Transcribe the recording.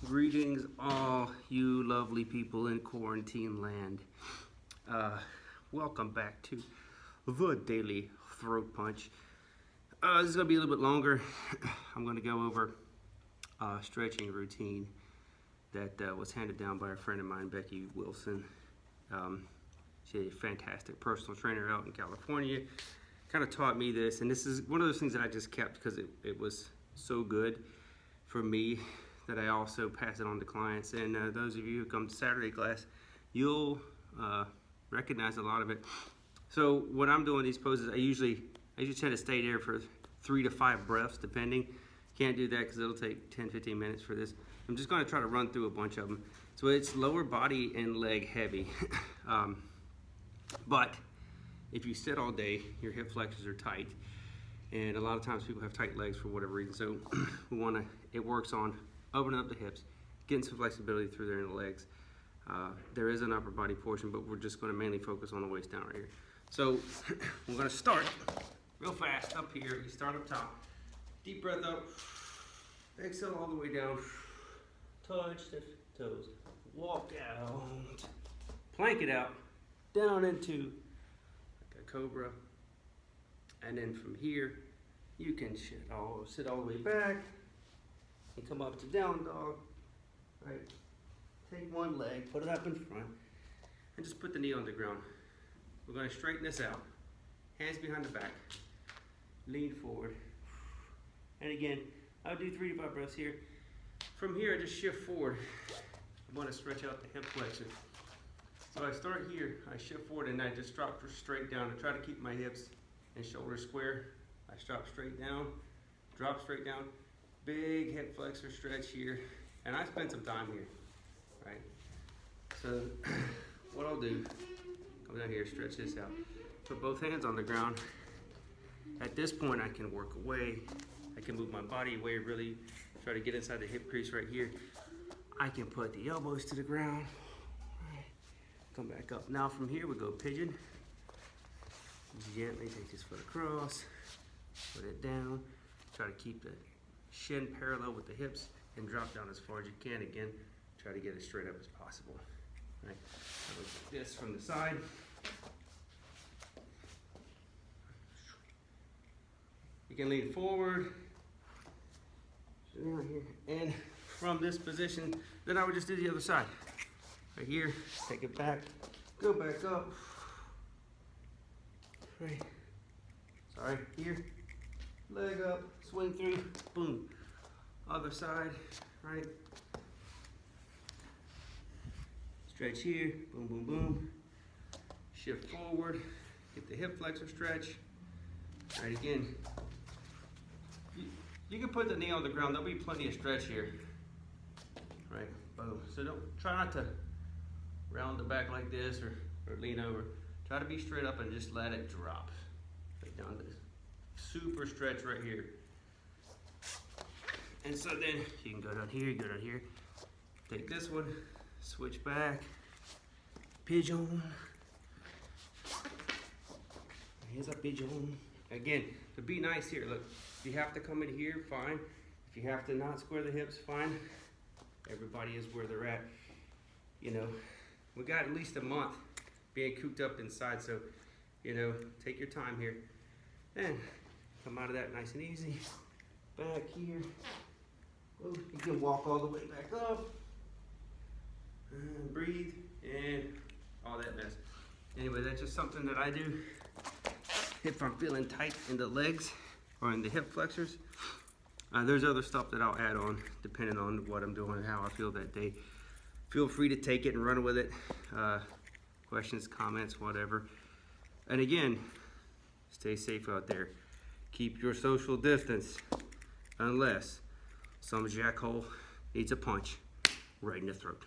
Greetings, all you lovely people in quarantine land. Welcome back to the Daily Throat Punch. This is going to be a little bit longer. I'm going to go over a stretching routine that was handed down by a friend of mine, Becky Wilson. She's a fantastic personal trainer out in California. Kind of taught me this, and this is one of those things that I just kept because it was so good for me that I also pass it on to clients. And those of you who come to Saturday class, you'll recognize a lot of it. So when I'm doing these poses, I usually try to stay there for 3 to 5 breaths, depending. Can't do that because it'll take 10-15 minutes for this. I'm just going to try to run through a bunch of them. So it's lower body and leg heavy. But if you sit all day, your hip flexors are tight. And a lot of times people have tight legs for whatever reason. So it works on opening up the hips, getting some flexibility through there in the legs. There is an upper body portion, but we're just going to mainly focus on the waist down right here. So we're going to start real fast up here. You start up top. Deep breath up. Exhale all the way down. Touch the toes. Walk out. Plank it out. Down into like a cobra. And then from here, you can sit all the way back and come up to down dog. Right. Take one leg, put it up in front, and just put the knee on the ground. We're going to straighten this out. Hands behind the back. Lean forward. And again, I'll do 3 to 5 breaths here. From here, I just shift forward. I want to stretch out the hip flexor. So I start here, I shift forward, and I just drop straight down. I try to keep my hips and shoulders square. I drop straight down, drop straight down. Big hip flexor stretch here. And I spend some time here, right? So what I'll do, come down here, stretch this out. Put both hands on the ground. At this point, I can work away. I can move my body away, really try to get inside the hip crease right here. I can put the elbows to the ground. Come back up. Now from here, we go pigeon. Gently take this foot across, put it down. Try to keep the shin parallel with the hips and drop down as far as you can. Again, try to get as straight up as possible. Right. I look at this from the side. You can lean forward. And from this position, then I would just do the other side. Right here, take it back, go back up. Right. Sorry, here. Leg up, swing through, boom. Other side, right. Stretch here, boom, boom, boom. Shift forward, get the hip flexor stretch. Right, again. You can put the knee on the ground, there'll be plenty of stretch here. Right, boom. So try not to round the back like this or lean over. Try to be straight up and just let it drop. Right down this super stretch right here. And so then you can go down here, take this one, switch back, pigeon. Here's a pigeon. Again, to be nice here, look, if you have to come in here, fine. If you have to not square the hips, fine. Everybody is where they're at. You know, we got at least a month being cooped up inside, so, you know, take your time here. And come out of that nice and easy. Back here. Oh, you can walk all the way back up. And breathe, and all that mess. Anyway, that's just something that I do if I'm feeling tight in the legs or in the hip flexors. There's other stuff that I'll add on depending on what I'm doing and how I feel that day. Feel free to take it and run with it. Questions, comments, whatever. And again, stay safe out there. Keep your social distance unless some jackhole needs a punch right in the throat.